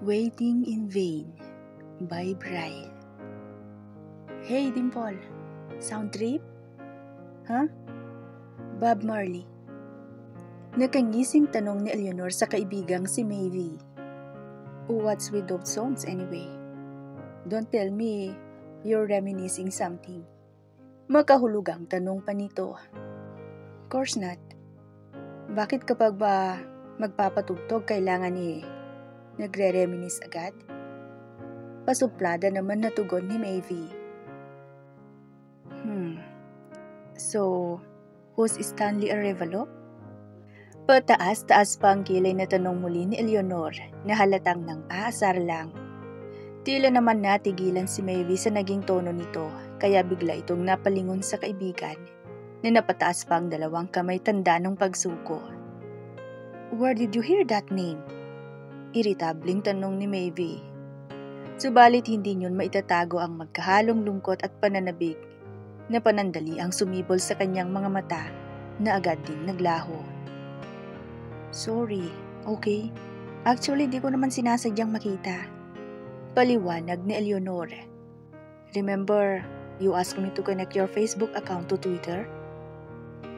Waiting in Vain by Braille. Hey Dimple, sound trip? Huh? Bob Marley. Nakangising tanong ni Eleanor sa kaibigang si Maeve. What's with those songs anyway? Don't tell me you're reminiscing something. Makahulugang tanong pa nito. Course not. Bakit kapag ba magpapatugtog kailangan nagre-reminisce agad? Pasuplada naman na tugon ni Maeve. So, who's Stanley Arevalo? Pataas-taas pa ang kilay na tanong muli ni Eleanor na halatang nang aasar lang. Tila naman natigilan si Maeve sa naging tono nito kaya bigla itong napalingon sa kaibigan na napataas pa ang dalawang kamay tanda ng pagsuko. Where did you hear that name? Iritabling tanong ni Maeve. Subalit hindi niyon maitatago ang magkahalong lungkot at pananabig na panandali ang sumibol sa kanyang mga mata na agad din naglaho. Sorry, okay? Actually, di ko naman sinasadyang makita. Paliwanag ni Eleanor. Remember, you asked me to connect your Facebook account to Twitter?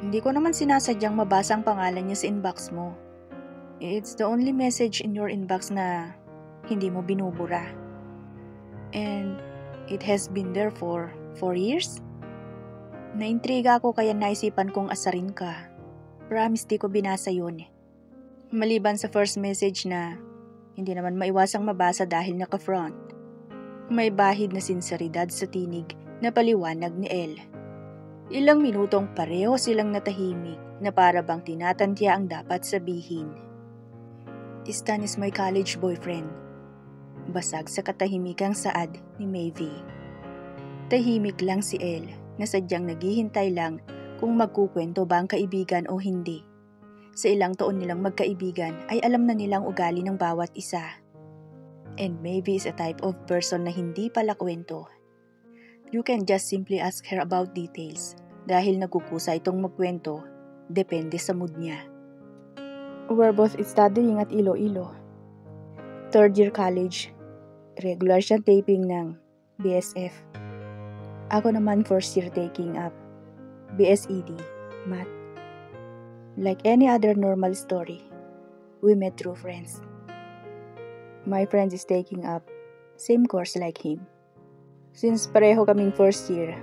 Hindi ko naman sinasadyang mabasa ang pangalan niya sa inbox mo. It's the only message in your inbox na hindi mo binubura. And it has been there for 4 years? Naintriga ako kaya naisipan kong asarin ka. Promise di ko binasa yun. Maliban sa first message na hindi naman maiwasang mabasa dahil naka-front. May bahid na sinseridad sa tinig na paliwanag ni Elle. Ilang minutong pareho silang natahimik na para bang tinatantya ang dapat sabihin. Stan is my college boyfriend. Basag sa katahimikang saad ni Maeve. Tahimik lang si Elle na sadyang naghihintay lang kung magkukwento ba ang kaibigan o hindi. Sa ilang taon nilang magkaibigan ay alam na nilang ugali ng bawat isa. And Maeve is a type of person na hindi pala kwento. You can just simply ask her about details dahil nagkukusa itong magkwento, depende sa mood niya. We're both studying at Iloilo. Third year college. Regular siyang taping ng BSF. Ako naman first year taking up BSED, Math. Like any other normal story, we met through friends. My friend is taking up same course like him. Since pareho kaming first year,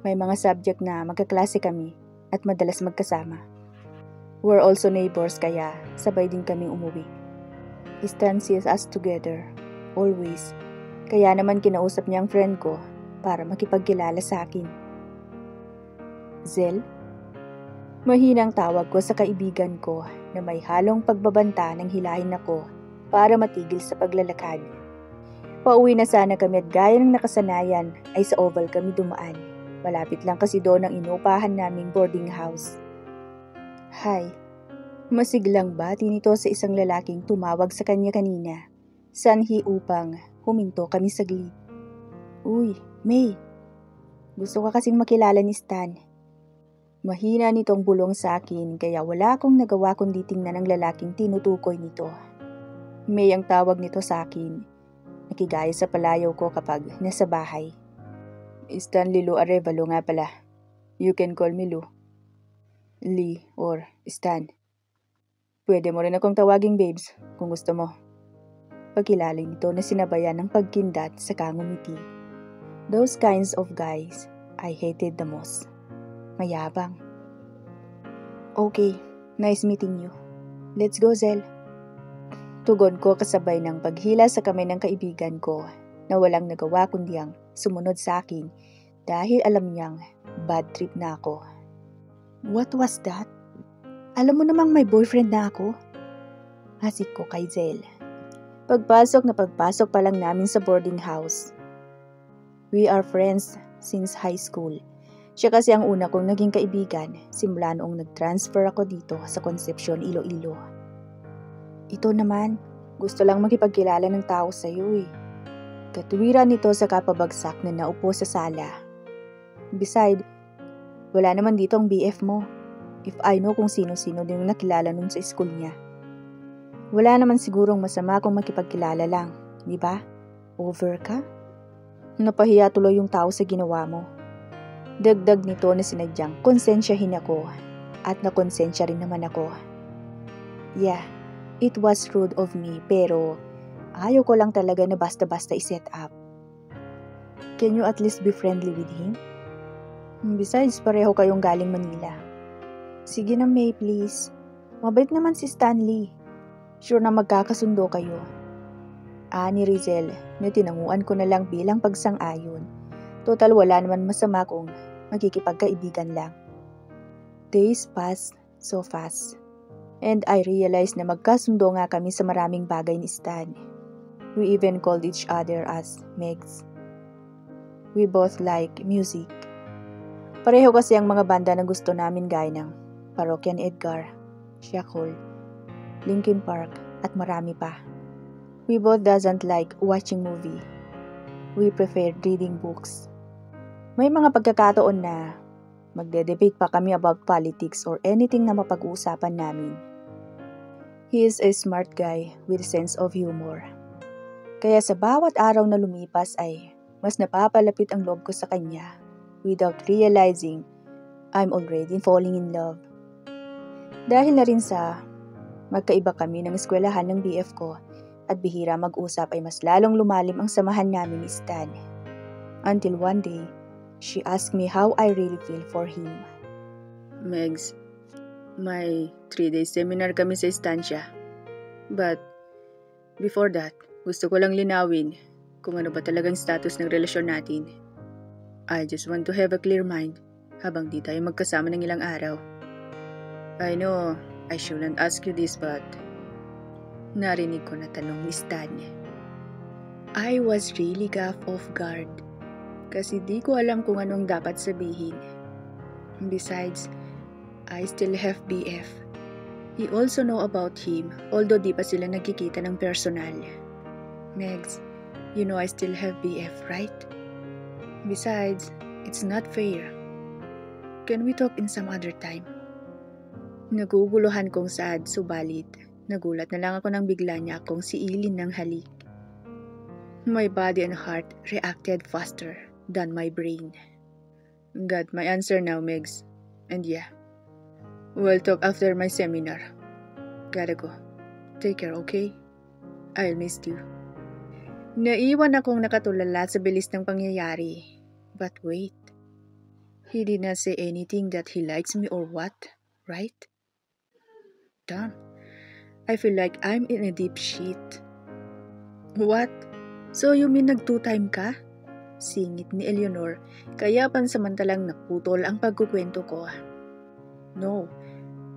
may mga subject na magkaklase kami at madalas magkasama. We're also neighbors kaya sabay din kaming umuwi. Stan sees us together, always. Kaya naman kinausap niya ang friend ko para makipagkilala sa akin. Zel? Mahinang tawag ko sa kaibigan ko na may halong pagbabanta ng hilahin ako para matigil sa paglalakad. Pauwi na sana kami at gaya ng nakasanayan ay sa Oval kami dumaan. Malapit lang kasi doon ang inuupahan naming boarding house. Hi. Masiglang bati nito sa isang lalaking tumawag sa kanya kanina. Sanhi upang huminto kami saglit. Uy, May. Gusto ka kasing makilala ni Stan. Mahina nitong bulong sa akin kaya wala akong nagawa kundi tingnan ang lalaking tinutukoy nito. May ang tawag nito sa akin. Nakigaya sa palayaw ko kapag nasa bahay. Stanley Lou Arevalo nga pala. You can call me Lou. Lee or Stan. Pwede mo rin akong tawaging babes kung gusto mo. Pagkilala nito na sinabayan ng pagkindat sa kangumiti. Those kinds of guys I hated the most. Mayabang. Okay, nice meeting you. Let's go, Zel. Tugon ko kasabay ng paghila sa kamay ng kaibigan ko na walang nagawa kundi ang sumunod sa akin dahil alam niyang bad trip na ako. What was that? Alam mo namang may boyfriend na ako? Hasik ko kay Zel. Pagpasok pa lang namin sa boarding house. We are friends since high school. Siya kasi ang una kong naging kaibigan simula noong nag-transfer ako dito sa Concepcion, Iloilo. Ito naman, gusto lang makipagkilala ng tao sa iyo eh. Katuwiran nito sa kapabagsak na naupo sa sala. Beside, wala naman dito ang BF mo. If I know kung sino-sino din nakilala nun sa school niya. Wala naman sigurong masama kung makipagkilala lang. Di ba? Over ka? Napahiya tuloy yung tao sa ginawa mo. Dagdag nito na sinadyang konsensyahin ako at nakonsensya rin naman ako. Yeah, it was rude of me pero ayaw ko lang talaga na basta-basta i-set up. Can you at least be friendly with him? Besides, pareho kayong galing Manila. Sige na May, please. Mabait naman si Stanley. Sure na magkakasundo kayo. Ni Rizel na tinanguan ko na lang bilang pagsang-ayon. Total wala naman masama kung magkikipagkaibigan lang. Days passed so fast. And I realized na magkasundo nga kami sa maraming bagay ni Stan. We even called each other as Megs. We both like music. Pareho kasi ang mga banda na gusto namin gaya ng Parokya ni Edgar, Shackle, Linkin Park at marami pa. We both doesn't like watching movie. We prefer reading books. May mga pagkakataon na magde-debate pa kami about politics or anything na mapag-uusapan namin. He is a smart guy with a sense of humor. Kaya sa bawat araw na lumipas ay mas napapalapit ang loob ko sa kanya without realizing I'm already falling in love. Dahil na rin sa magkaiba kami ng eskwelahan ng BF ko at bihira mag-usap ay mas lalong lumalim ang samahan namin ni Stan. Until one day, she asked me how I really feel for him. Megs, may 3-day seminar kami sa istansya. But before that, gusto ko lang linawin kung ano ba talagang status ng relasyon natin. I just want to have a clear mind habang di tayo magkasama ng ilang araw. I know I shouldn't ask you this but narinig ko na tanong ni Stan. I was really caught off guard kasi di ko alam kung anong dapat sabihin. Besides, I still have BF. He also know about him although di pa sila nagkikita ng personal. Megs, you know I still have BF, right? Besides, it's not fair. Can we talk in some other time? Naguguluhan kong sad subalit nagulat na lang ako nang bigla niya akong siilin ng halik. My body and heart reacted faster than my brain. Got my answer now, Megs. And yeah, we'll talk after my seminar. Gotta go. Take care, okay? I'll miss you. Naiwan akong nakatulala sa bilis ng pangyayari. But wait. He did not say anything that he likes me or what, right? Damn. I feel like I'm in a deep shit. What? So you mean nag-2-time ka? Singit ni Eleanor, kaya pansamantalang naputol ang pagkukwento ko. No,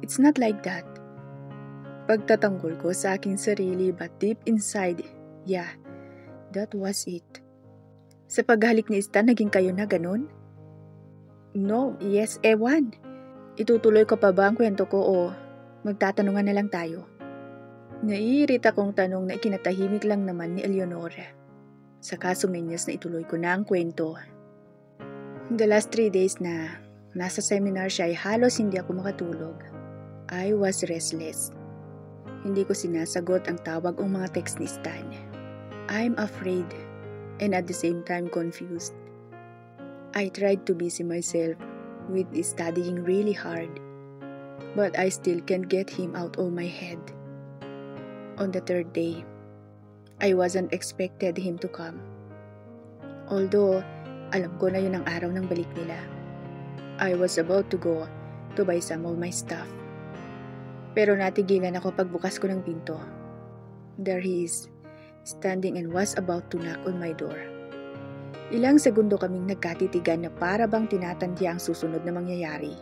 it's not like that. Pagtatanggol ko sa aking sarili but deep inside, yeah, that was it. Sa paghalik ni Stan, naging kayo na ganun? No, yes, ewan. Itutuloy ko pa ba ang kwento ko o magtatanungan na lang tayo? Naiirita kong tanong na ikinatahimik lang naman ni Eleonora. Saka sumenyas na ituloy ko na ang kwento. The last 3 days na nasa seminar siya ay halos hindi ako makatulog. I was restless. Hindi ko sinasagot ang tawag o mga text ni Stan. I'm afraid and at the same time confused. I tried to busy myself with studying really hard, but I still can't get him out of my head. On the 3rd day, I wasn't expected him to come. Although, alam ko na yun ang araw ng balik nila. I was about to go to buy some of my stuff. Pero natigilan ako pagbukas ko ng pinto. There he is, standing and was about to knock on my door. Ilang segundo kaming nagkatitigan na para bang tinatantya ang susunod na mangyayari.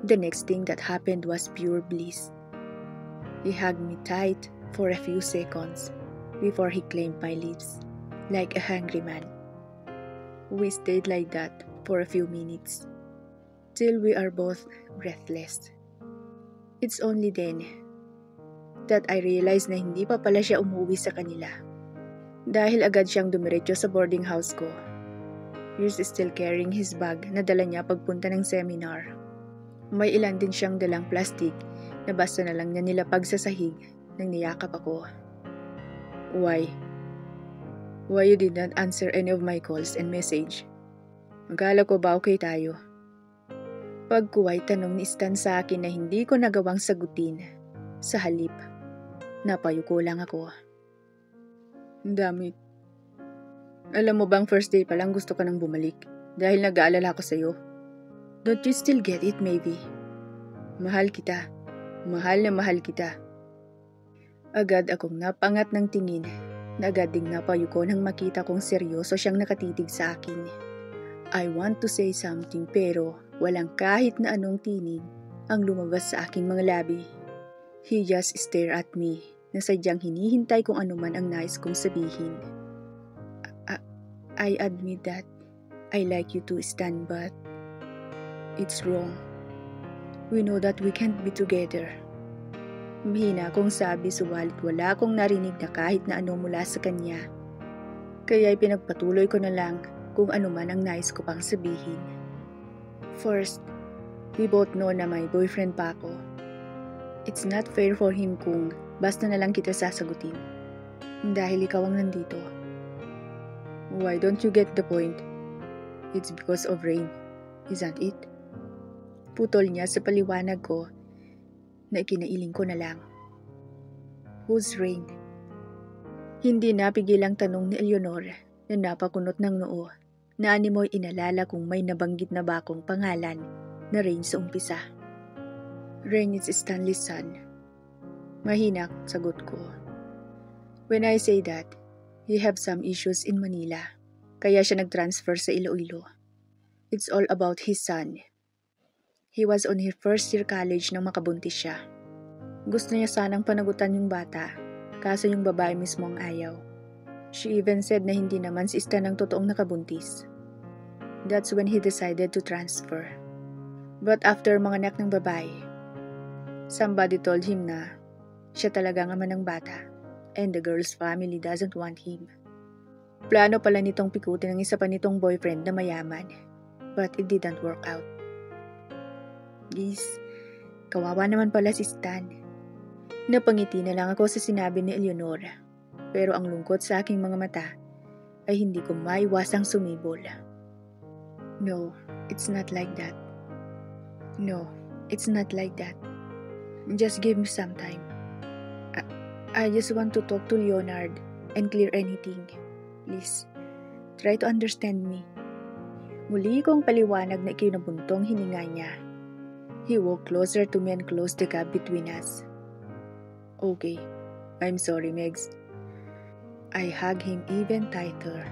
The next thing that happened was pure bliss. He hugged me tight for a few seconds before he claimed my lips like a hungry man. We stayed like that for a few minutes till we are both breathless. It's only then that I realized na hindi pa pala siya umuwi sa kanila. Dahil agad siyang dumiretso sa boarding house ko. He's still carrying his bag na dala niya pagpunta ng seminar. May ilan din siyang dalang plastic na basta na lang niya nilapag sa sahig nang niyakap ako. Why? Why you did not answer any of my calls and message? Akala ko ba okay tayo? Pagkuway tanong ni Stan sa akin na hindi ko nagawang sagutin. Sa halip, napayuko lang ako. Damit. Alam mo bang first day pa lang gusto ka nang bumalik dahil nag-aalala ko sa'yo? Don't you still get it, maybe? Mahal kita. Mahal na mahal kita. Agad akong napangat ng tingin na agad ding napayuko nang makita kong seryoso siyang nakatitig sa akin. I want to say something pero walang kahit na anong tinig ang lumabas sa aking mga labi. He just stared at me na sadyang hinihintay kung ano man ang nais kong sabihin. I admit that I like you to Stan, but it's wrong. We know that we can't be together. Mahina akong sabi subalit wala akong narinig na kahit na ano mula sa kanya. Kaya pinagpatuloy ko na lang kung ano man ang nais ko pang sabihin. First, we both know na may boyfriend pa ako. It's not fair for him kung basta na lang kita sasagutin. Dahil ikaw ang nandito. Why don't you get the point? It's because of Rain, isn't it? Putol niya sa paliwanag ko na ikinailing ko na lang. Who's Rain? Hindi napigil ang tanong ni Eleanor na napakunot ng noo na animoy inalala kung may nabanggit na ba akong pangalan na Rain sa umpisa. Rain is Stanley's son. Mahina sagot ko. When I say that, he have some issues in Manila, kaya siya nag-transfer sa Iloilo. It's all about his son. He was on his first year college nang makabuntis siya. Gusto niya sanang panagutan yung bata, kaso yung babae mismo ang ayaw. She even said na hindi naman si Stan ang totoong nakabuntis. That's when he decided to transfer. But after manganak ng babae, somebody told him na siya talagang ama ng bata and the girl's family doesn't want him. Plano pala nitong pikutin ang isa pa nitong boyfriend na mayaman, but it didn't work out. Liz, kawawa naman pala si Stan. Napangiti na lang ako sa sinabi ni Eleanor, pero ang lungkot sa aking mga mata ay hindi ko maiwasang sumibol. No, it's not like that. No, it's not like that. Just give me some time. I just want to talk to Leonard and clear anything. Please, try to understand me. Muli kong paliwanag na ikinabuntong hininga niya. He walked closer to me and closed the gap between us. Okay, I'm sorry, Megs. I hugged him even tighter.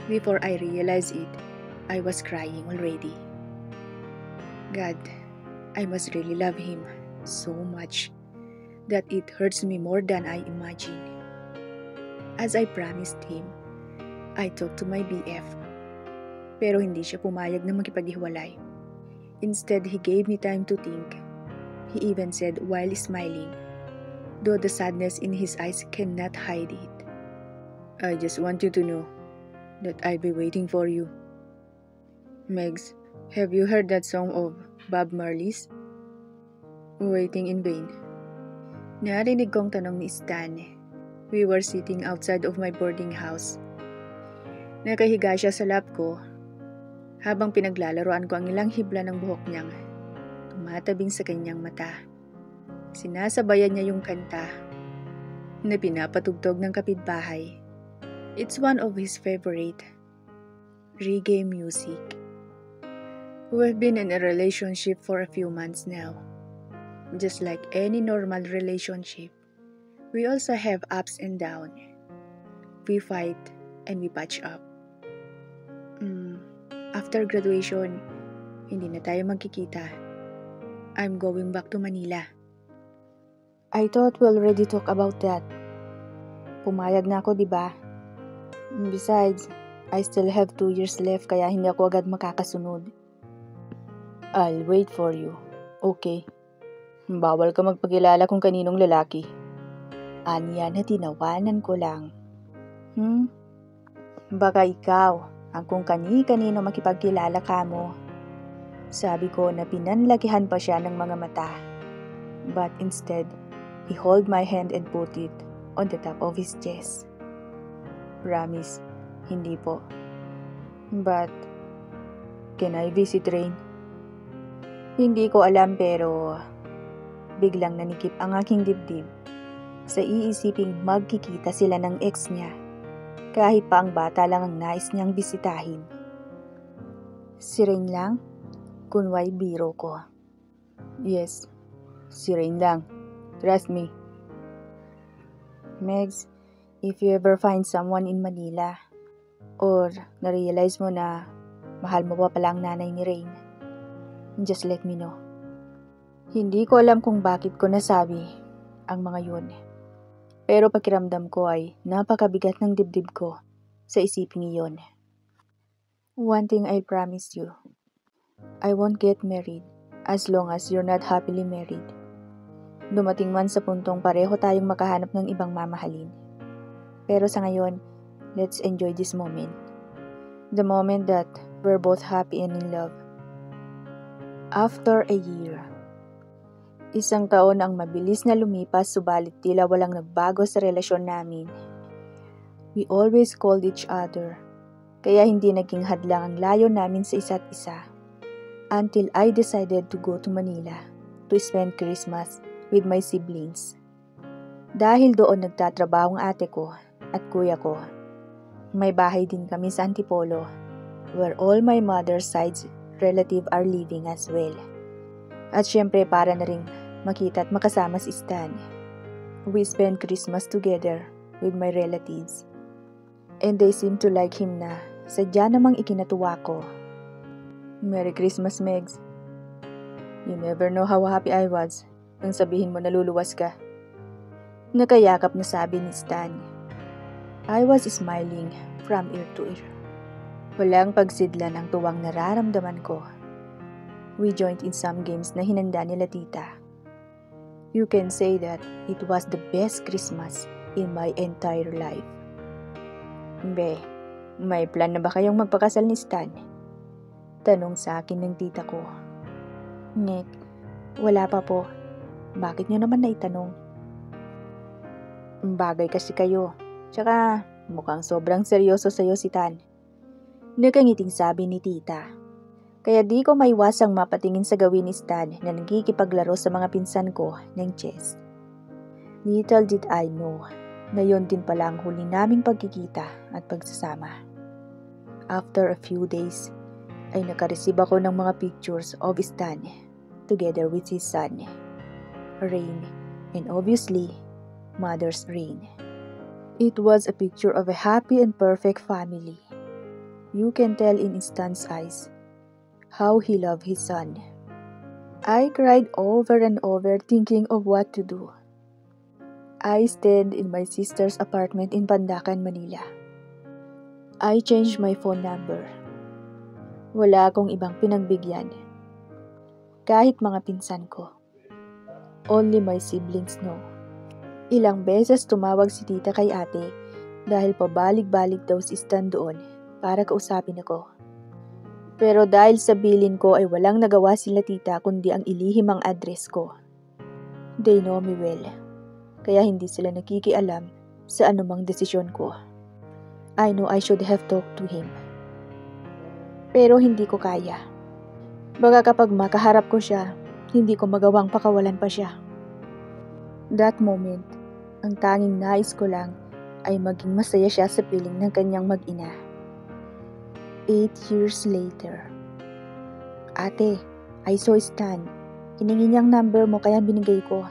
Before I realized it, I was crying already. God, I must really love him so much that it hurts me more than I imagine. As I promised him, I talked to my BF. Pero hindi siya pumayag na makipaghiwalay. Instead, he gave me time to think. He even said while smiling, though the sadness in his eyes cannot hide it. I just want you to know that I'll be waiting for you. Megs, have you heard that song of Bob Marley's? Waiting in Vain. Narinig kong tanong ni Stan. We were sitting outside of my boarding house. Nakahiga siya sa lap ko habang pinaglalaroan ko ang ilang hibla ng buhok niyang tumatabing sa kanyang mata. Sinasabayan niya yung kanta na pinapatugtog ng kapitbahay. It's one of his favorite reggae music. We've been in a relationship for a few months now. Just like any normal relationship, we also have ups and downs. We fight and we patch up. After graduation, hindi na tayo magkikita. I'm going back to Manila. I thought we already talked about that. Pumayag na ako, diba? Besides, I still have 2 years left kaya hindi ako agad makakasunod. I'll wait for you. Okay. Bawal ka magpakilala kung kaninong lalaki. Anya na tinawanan ko lang. Baka ikaw ang kung kani-kanino makipagkilala ka mo. Sabi ko na pinanlakihan pa siya ng mga mata. But instead, he held my hand and put it on the top of his chest. Promise, hindi po. But, can I visit Rain? Hindi ko alam pero biglang nanikip ang aking dibdib sa iisiping magkikita sila ng ex niya kahit pa ang bata lang ang nais niyang bisitahin. Si Rain lang? Kunway biro ko. Yes, si Rain lang. Trust me. Megs, if you ever find someone in Manila or na-realize mo na mahal mo pa pala ang nanay ni Rain, just let me know. Hindi ko alam kung bakit ko nasabi ang mga yun. Pero pakiramdam ko ay napakabigat ng dibdib ko sa isiping iyon. One thing I promise you, I won't get married as long as you're not happily married. Dumating man sa puntong pareho tayong makahanap ng ibang mamahalin. Pero sa ngayon, let's enjoy this moment. The moment that we're both happy and in love. After a year. Isang taon ang mabilis na lumipas subalit tila walang nagbago sa relasyon namin. We always called each other, kaya hindi naging hadlang ang layo namin sa isa't isa. Until I decided to go to Manila to spend Christmas with my siblings. Dahil doon nagtatrabaho ang ate ko at kuya ko. May bahay din kami sa Antipolo, where all my mother's side's relative are living as well. At syempre para na rin makita at makasama si Stan. We spent Christmas together with my relatives. And they seem to like him na sadya namang ikinatuwa ko. Merry Christmas, Megs. You never know how happy I was nang sabihin mo naluluwas ka. Nakayakap na sabi ni Stan. I was smiling from ear to ear. Walang pagsidlan ang tuwang nararamdaman ko. We joined in some games na hinanda nila tita. You can say that it was the best Christmas in my entire life. Be, may plan na ba kayong magpakasal ni Stan? Tanong sa akin ng tita ko. Nick, wala pa po. Bakit niyo naman naitanong? Bagay kasi kayo. Tsaka mukhang sobrang seryoso sa'yo si Tan. Nakangiting sabi ni tita. Kaya di ko maiwasang mapatingin sa gawin ni Stan na nagkikipaglaro sa mga pinsan ko ng chess. Little did I know na yun din pala ang huli naming pagkikita at pagsasama. After a few days, ay nakareceive ako ng mga pictures of Stan together with his son, Rain, and obviously, Mother's Rain. It was a picture of a happy and perfect family. You can tell in Stan's eyes how he loved his son. I cried over and over thinking of what to do. I stayed in my sister's apartment in Pandacan, Manila. I changed my phone number. Wala akong ibang pinagbigyan. Kahit mga pinsan ko. Only my siblings know. Ilang beses tumawag si tita kay ate dahil pabalik-balik daw si Stan doon para kausapin ako. Pero dahil sa bilin ko ay walang nagawa sila tita kundi ang ilihim ang address ko. They know me well, kaya hindi sila nakikialam sa anumang desisyon ko. I know I should have talked to him. Pero hindi ko kaya. Baka kapag makaharap ko siya, hindi ko magawang pakawalan pa siya. That moment, ang tanging nais ko lang ay maging masaya siya sa piling ng kanyang mag-ina. 8 years later. Ate, I saw Stan. Hiningi niyang number mo kaya binigay ko.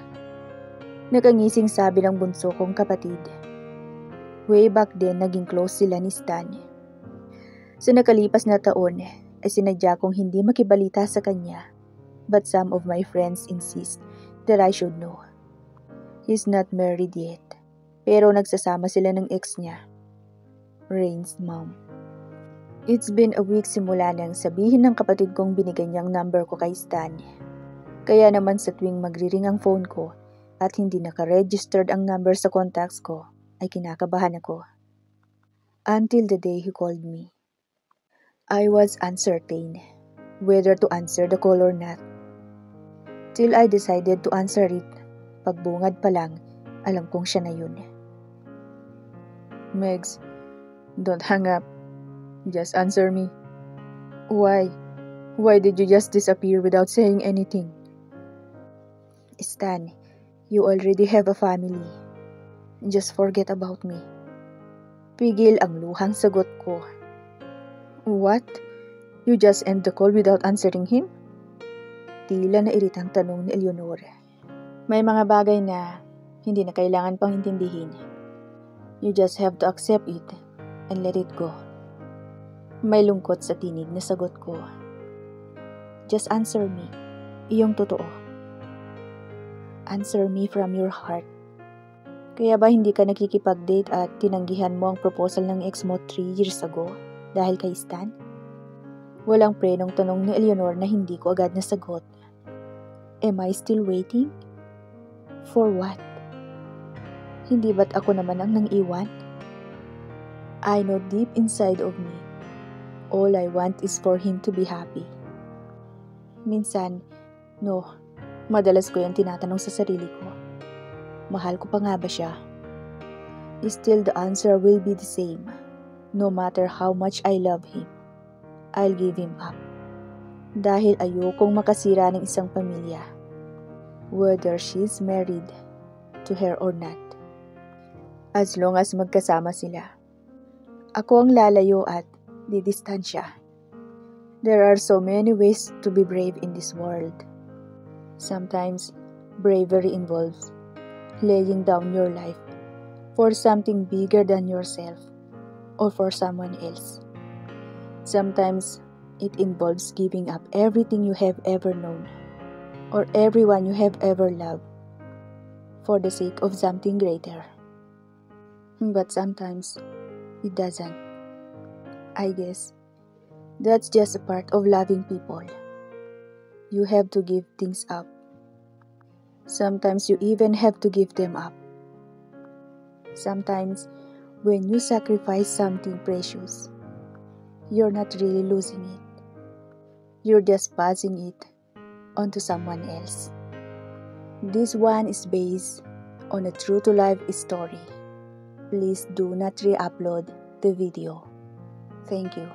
Nakangising sabi ng bunso kong kapatid. Way back then, naging close sila ni Stan. Sa nakalipas na taon, ay sinadya kong hindi makibalita sa kanya. But some of my friends insist that I should know. He's not married yet. Pero nagsasama sila ng ex niya. Rain's mom. It's been a week simula nang sabihin ng kapatid kong binigay niyang number ko kay Stan. Kaya naman sa tuwing magriring ang phone ko at hindi naka-registered ang number sa contacts ko, ay kinakabahan ako. Until the day he called me. I was uncertain whether to answer the call or not. Till I decided to answer it. Pagbungad pa lang, alam kong siya na yun. Megs, Don't hang up. Just answer me. Why? Why did you just disappear without saying anything? Stan, you already have a family. Just forget about me. Pigil ang luhang sagot ko. What? You just end the call without answering him? Tila nairitang tanong ni Eleonor. May mga bagay na hindi na kailangan pang intindihin. You just have to accept it and let it go. May lungkot sa tinig na sagot ko. Just answer me. Iyong totoo. Answer me from your heart. Kaya ba hindi ka nakikipag-date at tinanggihan mo ang proposal ng ex mo 3 years ago dahil kay Stan? Walang prenong tanong ni Eleonor na hindi ko agad nasagot. Am I still waiting? For what? Hindi ba't ako naman ang nang-iwan? I know deep inside of me, all I want is for him to be happy. Minsan, madalas ko yung tinatanong sa sarili ko. Mahal ko pa nga ba siya? Still the answer will be the same. No matter how much I love him, I'll give him up. Dahil ayokong makasira ng isang pamilya, whether she's married to her or not. As long as magkasama sila. Ako ang lalayo at didistansya. There are so many ways to be brave in this world. Sometimes, bravery involves laying down your life for something bigger than yourself or for someone else. Sometimes, it involves giving up everything you have ever known or everyone you have ever loved for the sake of something greater. But sometimes, it doesn't. I guess, that's just a part of loving people. You have to give things up. Sometimes you even have to give them up. Sometimes, when you sacrifice something precious, you're not really losing it. You're just passing it on to someone else. This one is based on a true-to-life story. Please do not re-upload the video. Thank you.